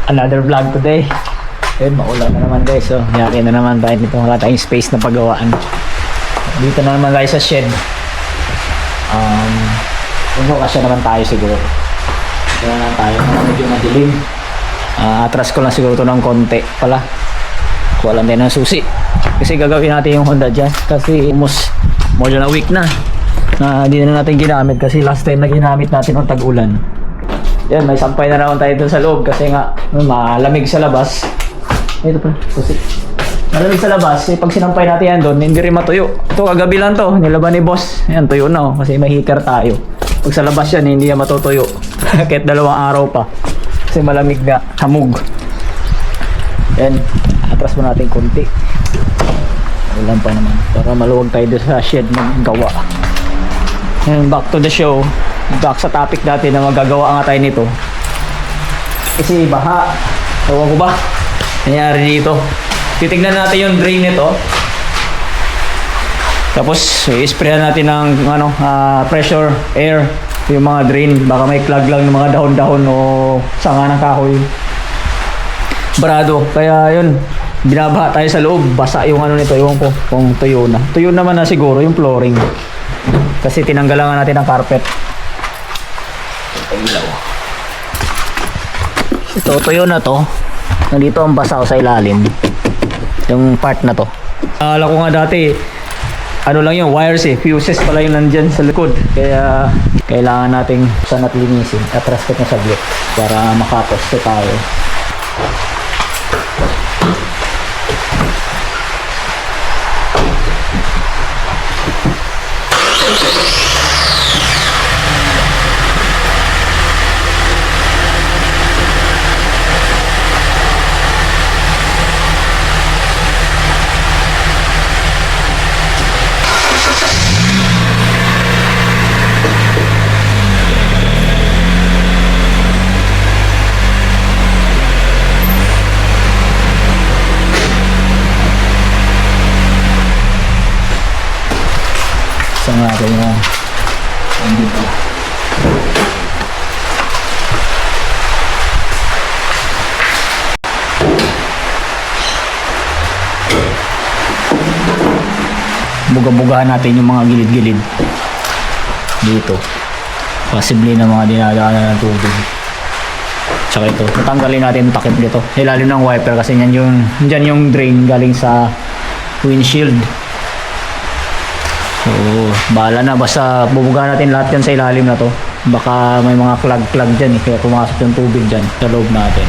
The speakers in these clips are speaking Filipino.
Another vlog today. Ayun, maulan na naman guys. So, yaki na naman tayo dito. Wala tayong space na paggawaan. Dito na naman guys sa shed. Kasya naman tayo siguro. Dito na naman tayo. Medyo madilim. Atras ko lang siguro ito ng konti pala. Kuha lang din ng susi. Kasi gagawin natin yung Honda Jazz. Kasi almost more than a week na hindi na natin ginamit. Kasi last time na ginamit natin ng tag-ulan. Yan, may sampay na naman tayo dun sa loob. Kasi nga, malamig sa labas. Ito pa, susi. Malamig sa labas. Pag sinampay natin yan doon, hindi rin matuyo. Ito, kagabi lang to. Nilaban ni boss. Yan, tuyo na. Kasi may heater tayo. Pag sa labas yan, hindi yan matutuyo. Kahit 2 araw pa. Kasi malamig na. Hamog. Yan. Atras mo natin konti. Ulan pa naman. Para maluwag tayo doon sa shed ng gawa. Yan, back to the show. Back sa topic natin na magagawa nga tayo nito. Kasi baha. Ewan ko ba? Nangyari dito. Titignan natin yung drain nito. Tapos i-sprayan natin ng pressure air yung mga drain. Baka may clog lang ng mga dahon-dahon o sanga ng kahoy. Barado. Kaya yun, binabaha tayo sa loob. Basa yung nito. Ewan ko kung tuyo na. Tuyo naman na siguro yung flooring. Kasi tinanggalan natin ng carpet. Ilaw. Ito, tuyo na to. Nandito ang basa sa ilalim. Yung part na to. Alam ko nga dati, lang yung wires fuses pala yung nandyan sa likod. Kaya kailangan nating sanat linisin at rasket na saglit para makaposte tayo. Nga kaya dito. Buga-bugahan natin yung mga gilid-gilid dito. Possibly na mga dinadaanan ng tubig. Tsaka ito, tatanggalin natin yung takip dito. Ilalim ng wiper kasi dyan yung drain galing sa windshield. So, bahala na. Basta bubugahan natin lahat yan sa ilalim na to. Baka may mga clog dyan kaya pumasok yung tubig dyan sa loob natin.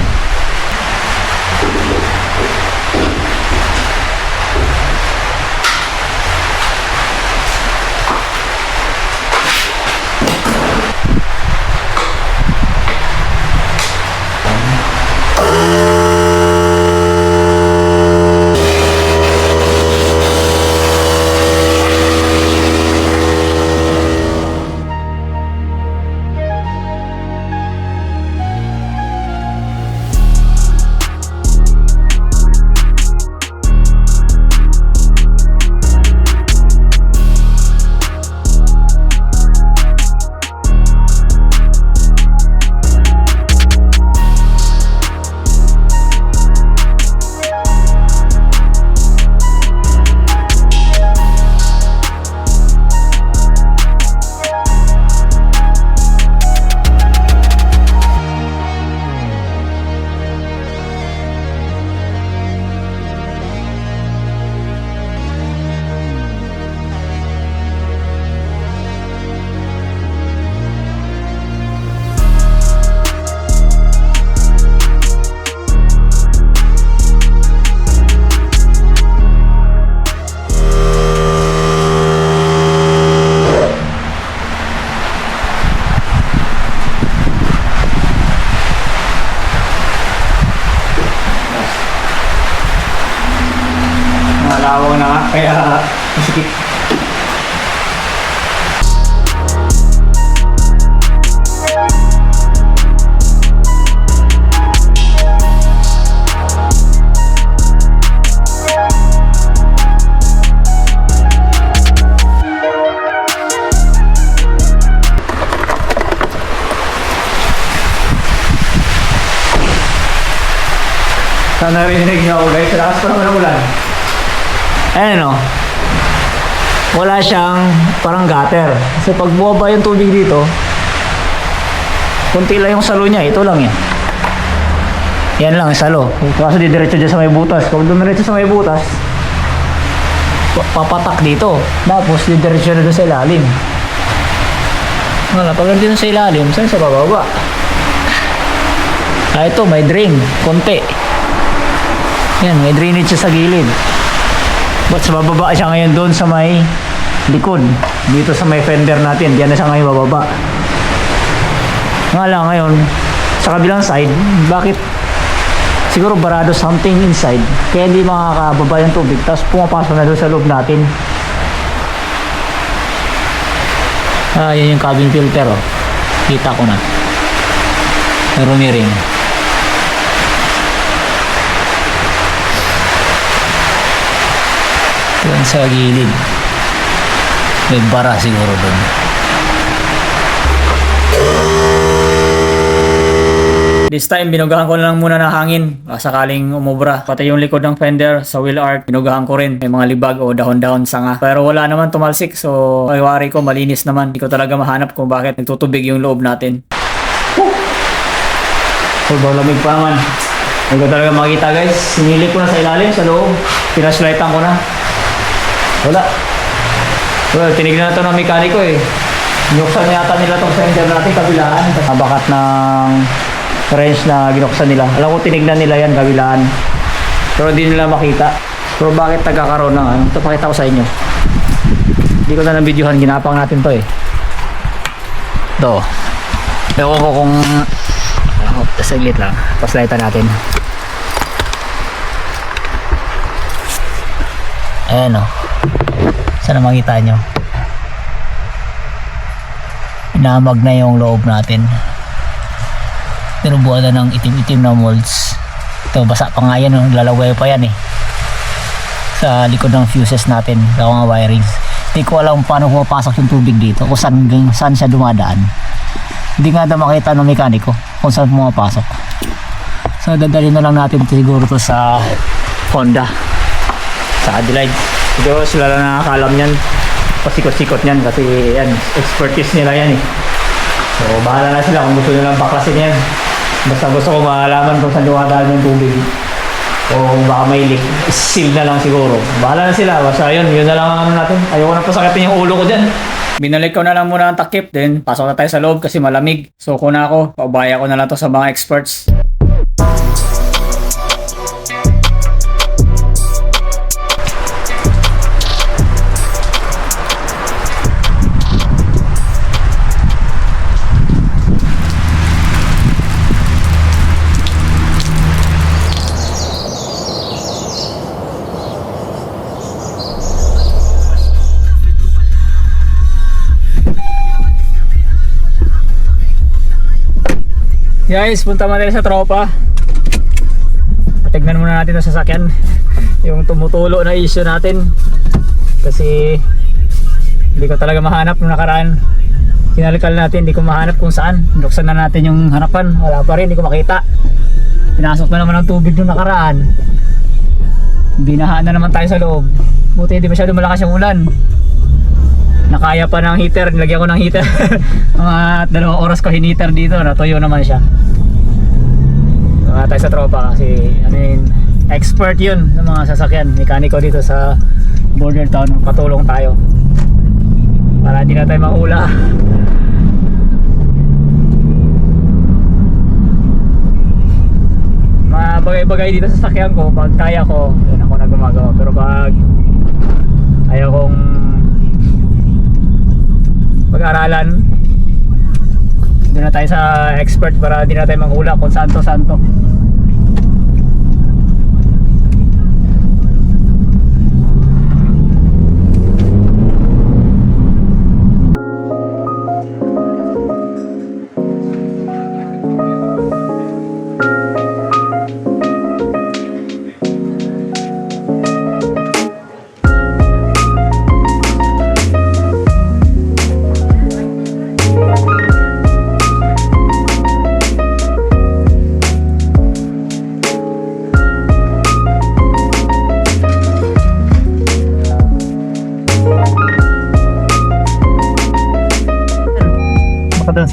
Sana narinig niyo ako guys. Lakas pa naman ang ulan. Ayan o. Wala siyang parang gutter. Kasi pag bumaba yung tubig dito, kunti lang yung salo niya. Ito lang yan. Yan lang ang salo. Kaso didiretso dyan sa may butas. Kung dumiretso sa may butas, papatak dito. Tapos didiretso na doon sa ilalim. Wala, pag nandito sa ilalim, saan sa bababa? Ah, ito, may drain. Konti. Yan, may drainage siya sa gilid. But sa bababa siya ngayon doon sa may likod. Dito sa may fender natin. Diyan na siya ngayon bababa. Nga lang ngayon, sa kabilang side, bakit? Siguro barado something inside. Kaya hindi makakababa yung tubig. Tapos pumapasok na doon sa loob natin. Ah, yan yung cabin filter oh. Kita ko na. Meron ni ring. Doon sa gilid. May bara siguro doon. This time, binugahan ko na lang muna ng hangin sakaling umubra. Pati yung likod ng fender sa wheel arch, binugahan ko rin. May mga libag o dahon-dahon sanga. Pero wala naman tumalsik, so ay wari ko, malinis naman. Hindi ko talaga mahanap kung bakit nagtutubig yung loob natin. Sobrang lamig pa naman. Hindi ko talaga makita guys. Sinilip ko na sa ilalim, sa loob. Pinashlightan ko na. Wala. Well, tinignan na ito ng mekaniko eh. Binuksan yata nila itong fender natin, kabilaan. Nabakat ng wrench na ginuksan nila. Alam ko tinignan nila yan, kabilaan. Pero hindi nila makita. Pero bakit nagkakaroon ng ano? Ito pakita ko sa inyo. Hindi ko na nabidyohan, ginapang natin to eh. Ito. Ewan ko kung saglit lang. Paslightan natin. Ayan o. Sana makita nyo. Inamag na yung loob natin. Pero buwan na ng itim-itim na molds. Ito, basa pa nga yan. Lalaway pa yan eh. Sa likod ng fuses natin. Sa mga wirings. Hindi ko alam paano pumapasok yung tubig dito. Kung saan siya dumadaan. Hindi nga na makita ng mekaniko kung saan pumapasok. So dadali na lang natin siguro to sa Honda. Sa Adelaide. Siguro sila lang nakakalam yan. Pasikot-sikot yan. Kasi yan, expertise nila yan eh. So bahala na sila kung gusto nilang baklasin yan. Basta gusto ko malaman kung saan dumadaan yung tubig. O baka may leak. Seal na lang siguro. Bahala na sila. Basta yun na lang ang ano natin. Ayoko na pasakatin yung ulo ko dyan. Binalik ko na lang muna ang takip. Then pasok na tayo sa loob kasi malamig. So kung na ako, paubaya ko na lang to sa mga experts. Guys, punta muna tayo sa tropa. Tignan muna natin ang sasakyan. Yung tumutulo na issue natin. Kasi hindi ko talaga mahanap nung nakaraan. Kinalikal natin, hindi ko mahanap kung saan. Buksan na natin yung harapan. Wala pa rin, hindi ko makita. Pinasok na naman ang tubig nung nakaraan. Binahaan na naman tayo sa loob. Buti hindi masyado malakas yung ulan. Nakaya pa ng heater, nilagyan ko ng heater. Mga 2 oras ko hiniter dito, natuyo naman siya. Tayo sa tropa kasi expert yun ng mga sasakyan, mekaniko dito sa border town. Patulong tayo para hindi na tayo mahula. Mga bagay-bagay dito sa sasakyan ko, pag kaya ko, yun ako na gumagawa. Pero pag ayaw kong pag-aralan, doon na tayo sa expert para hindi na tayo manghula kung santo-santo.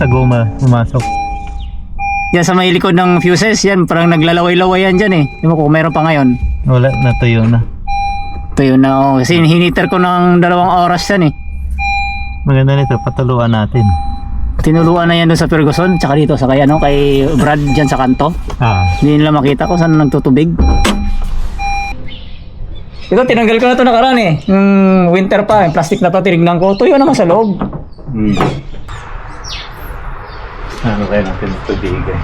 sa goma pumasok. Yan sa may likod ng fuses, yan parang naglalaway-laway yan dyan eh. Di mo kung meron pa ngayon. Wala, natuyo na. Ito yun na, oh. Kasi hiniter ko ng 2 oras yan eh. Maganda nito, patuluan natin. Tinuluan na yan doon sa Ferguson, tsaka dito sa kay, ano, kay Brad dyan sa kanto. Hindi nila makita kung saan nagtutubig. Ito, tinanggal ko na ito nakaraan eh. Yung winter pa, yung plastic na ito, tinignan ko. Tuyo naman sa loob. Ano kaya natin tubigan?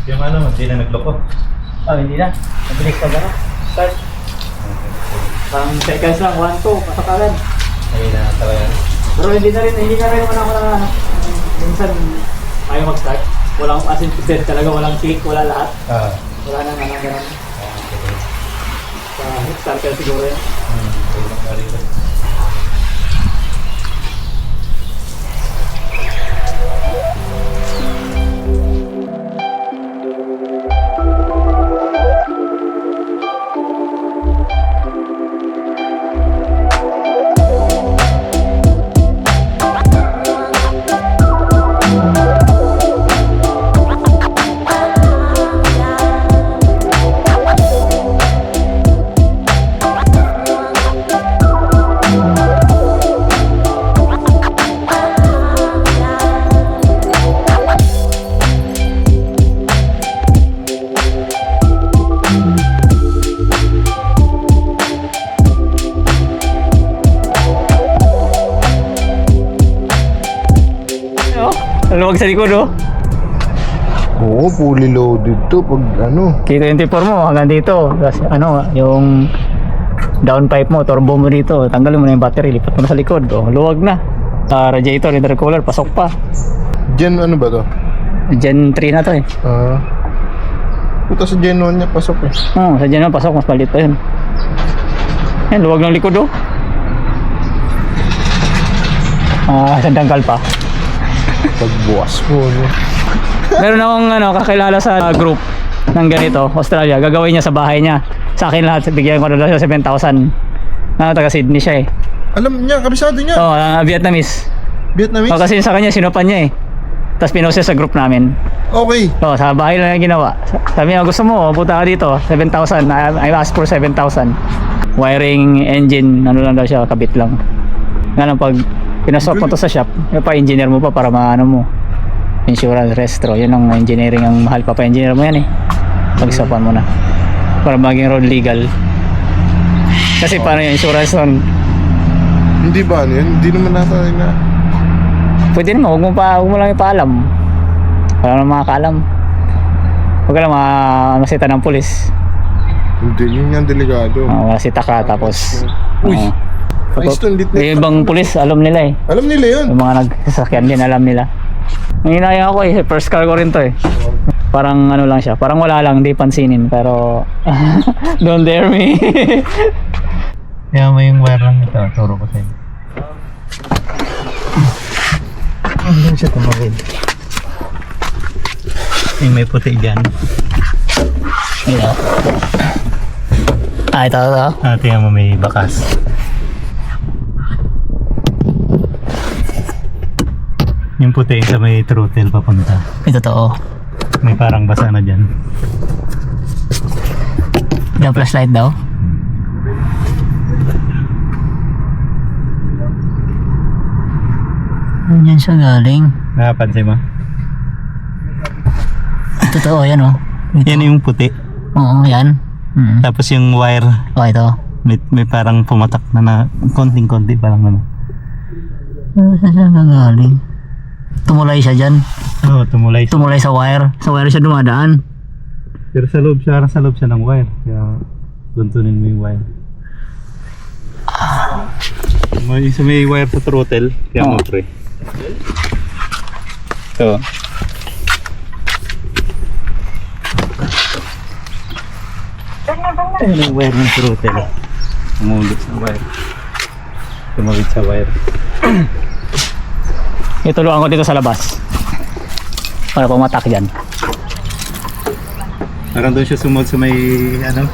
Yung ano, hindi na nagloko. Oh, hindi na. Nabilis ka ba na? Start. Pang seconds lang, 1, 2, pasakalan. Ayun na talaga. Pero hindi na rin naman ako na ano. Minsan, ayaw mag-start. Walang assisted talaga, walang click, wala lahat. Wala nang anong ganun. Starter siguro yan. Luwag sa likod oh. Oo, fully loaded to pag ano. K24 mo hanggang dito. Tapos ano, yung downpipe mo, turbo mo dito. Tanggalin mo na yung battery, lipat mo na sa likod. Oh, luwag na. Radiator, intercooler, pasok pa. Gen ano ba to? Gen 3 na to eh. Puta sa Gen 1 niya pasok eh. Sa Gen 1 pasok, mas palit pa yun. Yan, luwag ng likod oh. Sandangkal pa. Pagbuwas mo no? Meron akong ano, kakilala sa group ng ganito, Australia. Gagawin niya sa bahay niya. Sa akin lahat, bigyan ko na lang siya 7,000. Taga Sydney siya eh. Alam niya, kabisado niya. Vietnamese. Vietnamese? Kasi sa kanya, sinupan niya eh. Tapos pinost sa group namin. Okay. Sa bahay lang yung ginawa. Sabi niya, gusto mo, punta ka dito, 7,000. I asked for 7,000. Wiring, engine, ano lang daw siya, kabit lang. Nga lang, pag pinasok mo to sa shop, pa-engineer mo pa para maano mo. Insurance, restro, yun ang engineering, ang mahal pa pa-engineer mo yan eh. Pagsapan mo na. Para maging road legal. Kasi paano yung insurance nun? Hindi ba ano yan? Hindi naman natin na. Pwede naman, huwag mo lang ipaalam. Wala nang makakaalam. Huwag ka lang masita ng pulis. Hindi, yun yung delikado. Masita ka tapos... Uy! Ayos to, lit na. Yung ibang pulis, alam nila eh. Alam nila yun. Yung mga nagsasakyan din, alam nila. Ang inaya ako eh, first car ko rin to eh. Parang ano lang siya, parang wala lang, di pansinin. Pero, don't dare me. Kaya mo yung wire lang ito, turo ko sa'yo. Hindi siya tumawid. Yung may puti dyan. Ito. Ito. Tingnan mo may bakas. Yung puti sa may throttle papunta. Ito to oh. May parang basa na dyan. Yung flashlight daw. Yan siya galing. Nakapansin mo? Ito to oh, yan oh. Ito. Yan yung puti. Oo, yan. Tapos yung wire, Ito. may parang pumatak na konting-konti parang ano. Saan siya galing? Tumulay siya dyan. Oo, tumulay. Tumulay sa wire. Sa wire siya dumadaan. Pero sa loob siya ng wire. Kaya Tuntunin mo yung wire. May wire sa throttle. Kaya mo pre. Ito. Ayun yung wire ng throttle. Umulot sa wire. Tumawid sa wire. Itulungan ko dito sa labas. Para pumatak dyan. Parang doon siya sumunod sa may ano?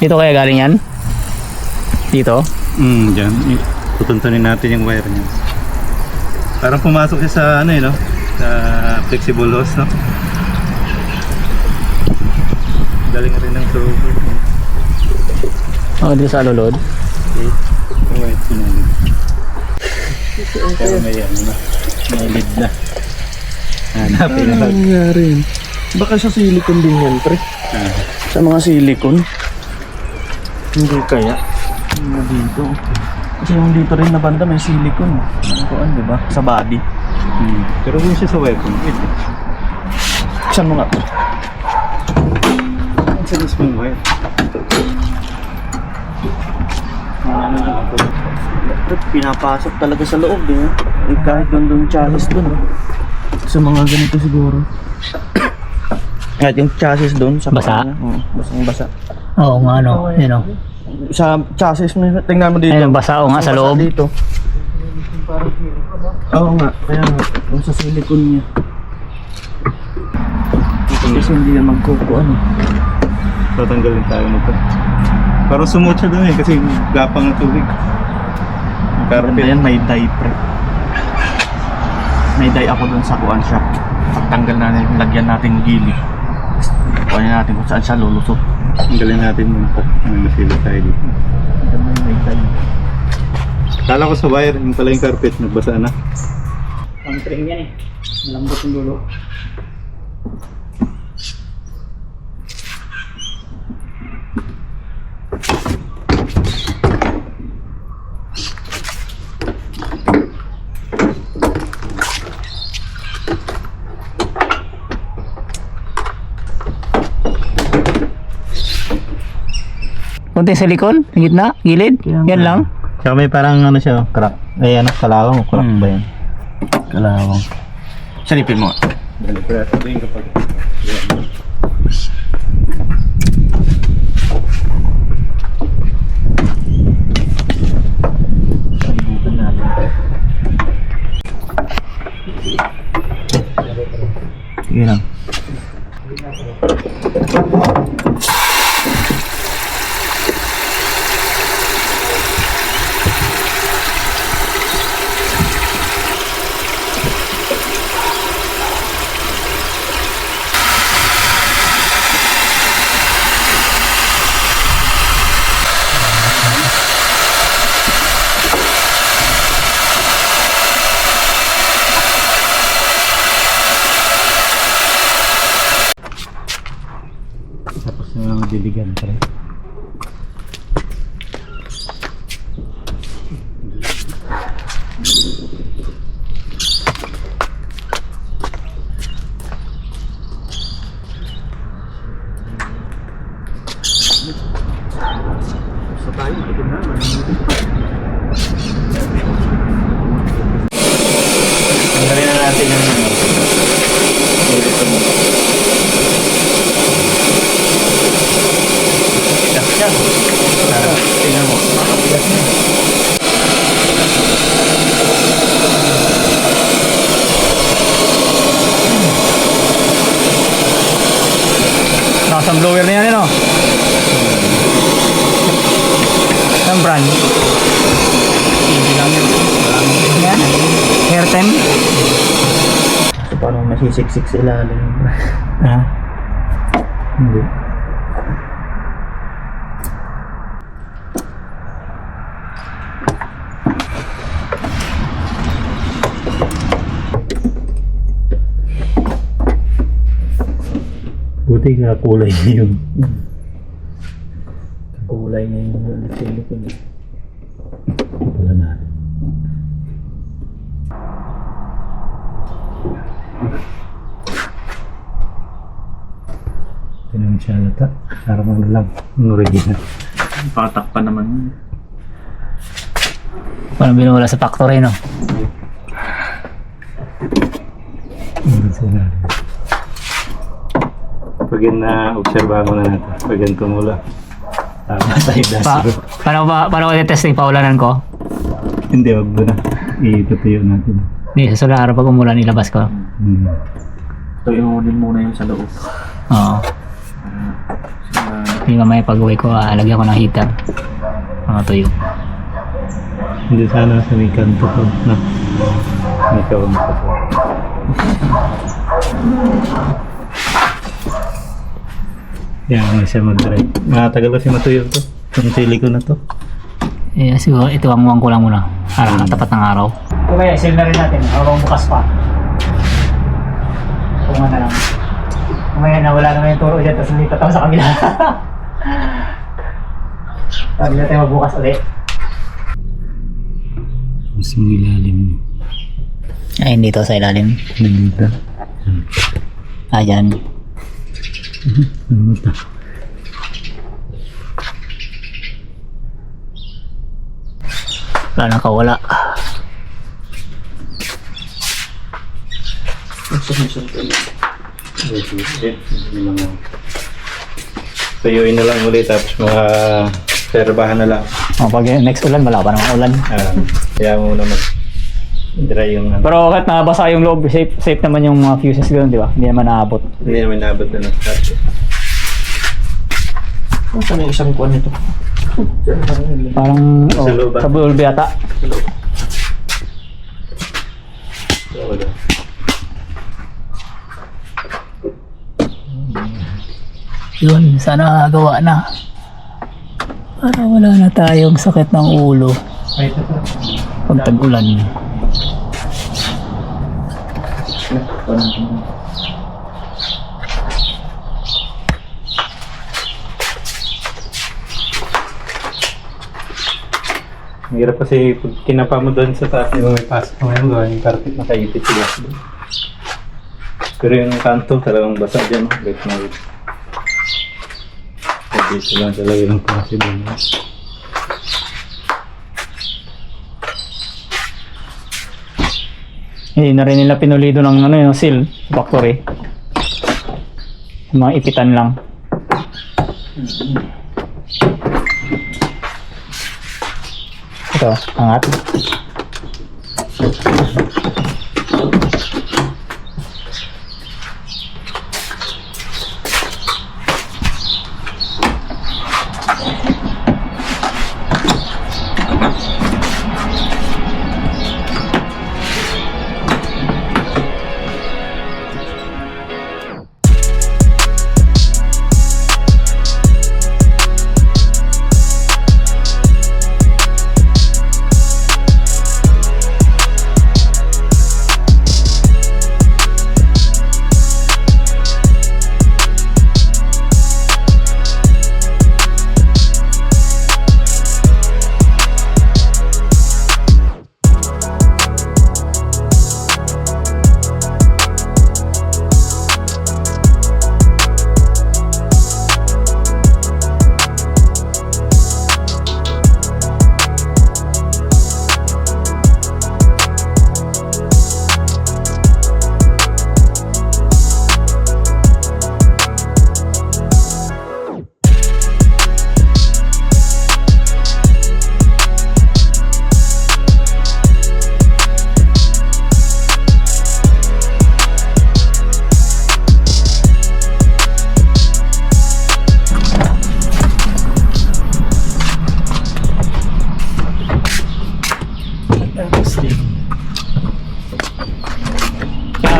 Dito kaya galing yan? Dito? Dyan. Tutuntunin natin yung wire niya. Parang pumasok siya sa ano no? Sa flexible hose, no? Galing rin ng thrower. Dito sa lulod. Okay. Wire sinunod. Pero may ano na. May lead na. Hanapin na. nangyari? Baka sa silicone din yan, pre. Sa mga silicone. Hindi kaya. Yung dito. Kasi yung dito rin na banda may silicone. Ano, di ba? Sa body. Pero kung siya sa wire kung ito. Saan mo nga? Ang sagas mo yung wire. Pinapasok talaga sa loob, eh. Kahit doon chassis doon. Sa mga ganito siguro. Kahit yung chassis doon sa Basa? kanya. Oo, basang-basa. Oo nga no. Yun o. Sa chassis mo, tingnan mo dito. Ayun, basa o nga sa Basa loob. Dito. Oo nga, kaya nga, yung sa silicone niya. Kasi hindi yan magkukuan. Tatanggalin tayo nito. Parang sumot siya doon eh kasi gapang ng tubig. Maganda yan, may dye pre. May dye ako doon sa kuan shop. Pagtanggal na natin, lagyan natin gili. Kuhanin natin kung saan siya lulusot. Tanggalin natin yung top. Naglasila tayo dito. Maganda yung may dye. Kala ko sa wire, yung pala yung carpet, nagbasa na. Ang string yan eh. Malambot yung dulo. Konting silikon, sa gitna, gilid, yan lang. Tsaka may parang ano siya, crack. Ay ano, kalawang o crack ba yan? Kalawang. Salipin mo. Dali, pero sabihin kapag... Salibutan natin. Sige lang. Tapos na lang diligan pa rin. Sa tayo, ito na. Tanggalin na natin yung Tingnan mo. Nakasang blower na yan, ano? Ang brand? Hindi lang yun. Yan? Hair time? So, paano masisiksik sa ilalim? Ha? Hindi. buti nga kulay niya yun. Kulay niya yung silicone. Wala na. Ito na yung siya ata. Para maglalag. Ang original. Patak pa naman yun. Parang binula sa factory, no? Pag yun na-obserbahan mo na natin. Pag yun tumula. Tama tayo dasi. Paano ko testing paulanan ko? Hindi, wag mo na. Itutuyo natin. Hindi, sa araw pag umulan, ilabas ko. So, iunin muna yung sa loob. Oo. Hindi mamaya pag-uwi ko, lagyan ko ng heater. Mga tuyo. Hindi sana sa may kanto ko. Na. May kaunta ko. Yan, nga siya mag-dry. Matagal kasi matuyo to. Itong silicone na to. Eh, siguro ituwang-uwang ko lang muna. Para tapat ng araw. Ito kaya, seal na rin natin. Habang bukas pa. Tungan na lang. Kumaya na wala naman yung turo dyan, tapos lipat ako sa kabila. Sabi natin magbukas ulit. Mas yung ilalim. Ay, dito sa ilalim. Nandito. Ayan. Ano ito? Wala nang kawala. Tuyuin na lang ulit tapos mga serbahan na lang. Pag next ulan, wala pa namang ulan. Kaya muna mag-dry yung Pero kahit nabasa yung loob, safe naman yung mga fuses gano'n, di ba? Hindi naman naabot. Hindi naman nabot na start. Saan yung isang kuwan nito? Parang Sa loob ba? sa bulb yata. Wala. Yun, sana gawa na. Para wala na tayong sakit ng ulo pag tag-ulan. Ang hirap kasi pag kinapa mo doon sa taas, di ba may pasok mo ngayon doon, yung carpet nakaipit sila. Pero yung kanto talagang basa dyan, wait na wait. Dito lang talaga yung klase doon. Hindi na rin nila pinulido ng ano, yung seal factory. Mga ipitan lang. Ito, angat.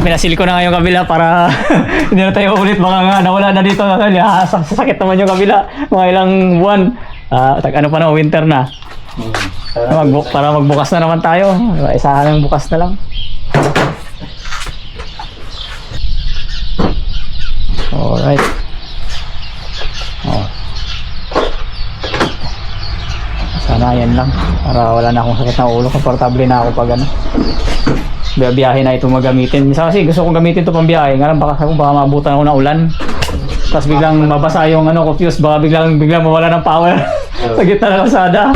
Pinasil ko na nga yung kabila para hindi na tayo ulit, baka nga nawala na dito sasakit naman yung kabila mga ilang buwan. Ano pa na, winter na. Para magbukas na naman tayo, isahan ng bukas na lang. Alright. Sana yan lang para wala na akong sakit ng ulo, komportable na ako pag ano biyahe na ito magamitin. Minsan kasi gusto kong gamitin ito pang biyahe, nga lang baka mabutan ako ng ulan. Tapos biglang mabasa yung fuse, baka biglang mawala ng power sa gitna ng kalsada.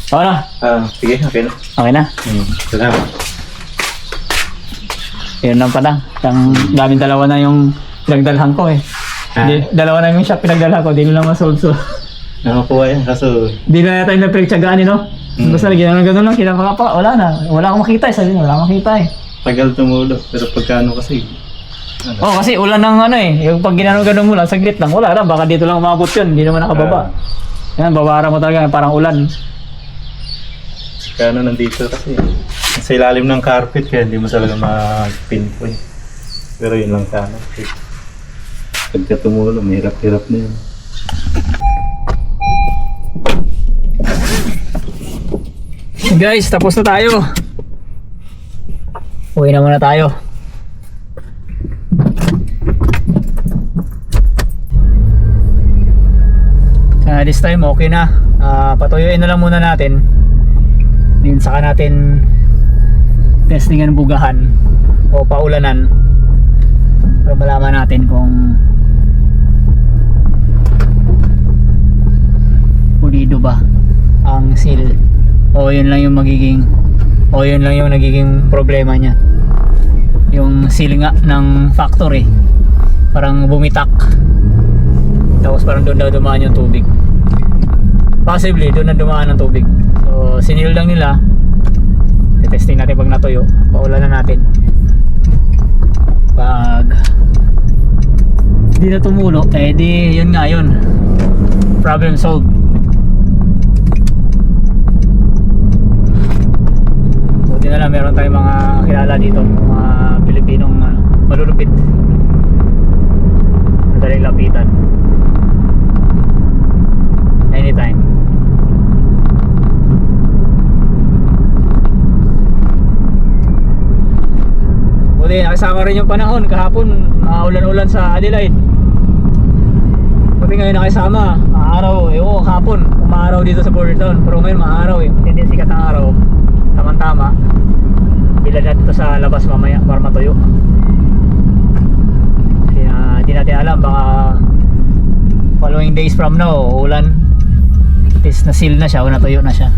Okay na? Sige, okay na. Okay na? Salamat. Yun lang pala. Daming dalawa na yung pinagdalhan ko eh. Dalawa na yung shop pinagdalhan ko, di nila masolve. Nakakuha yan, kaso... Di na tayo na pinagtsagaan no? Basta gano'n lang, kinapaka pa, wala na. Wala akong makita eh, sabi niya, wala akong makita eh. Tagal tumulo, pero pagkano kasi... Kasi ulan ng yung pag ginano-ganon mo lang, saglit lang, wala lang, baka dito lang umabot yun, hindi naman nakababa. Yan, babara mo talaga, parang ulan. Kano nandito kasi. Sa ilalim ng carpet, kaya hindi mo talaga mag-pinpoint. Pero yun lang sana. Pagka tumulo, may hirap-hirap na yun. Guys, tapos na tayo. Uwi na muna tayo. This time okay na. Patuyuin na lang muna natin. Din saka natin testingan bugahan o paulanan para malaman natin kung pulido ba ang seal o yun lang yung nagiging problema niya, yung seal nga ng factory parang bumitak, tapos parang doon daw dumaan yung tubig, possibly doon na dumaan ng tubig. So sinil lang nila, testing natin pag natuyo, paulanan natin. Pag di na tumulo, di yun nga yun, problem solved. Buti na lang meron tayong mga kilala dito, mga Pilipinong malulupit, madaling lapitan anytime. Buti nakasama rin yung panahon kahapon, ulan-ulan sa Adelaide. Buti ngayon nakasama, maaraw, kahapon umaaraw dito sa Border Town, pero ngayon maaraw hindi sikat ang araw, tamang-tama. Bilad natin ito sa labas mamaya para matuyo. Kasi di natin alam, baka following days from now ulan, at least na seal na siya o natuyo na siya.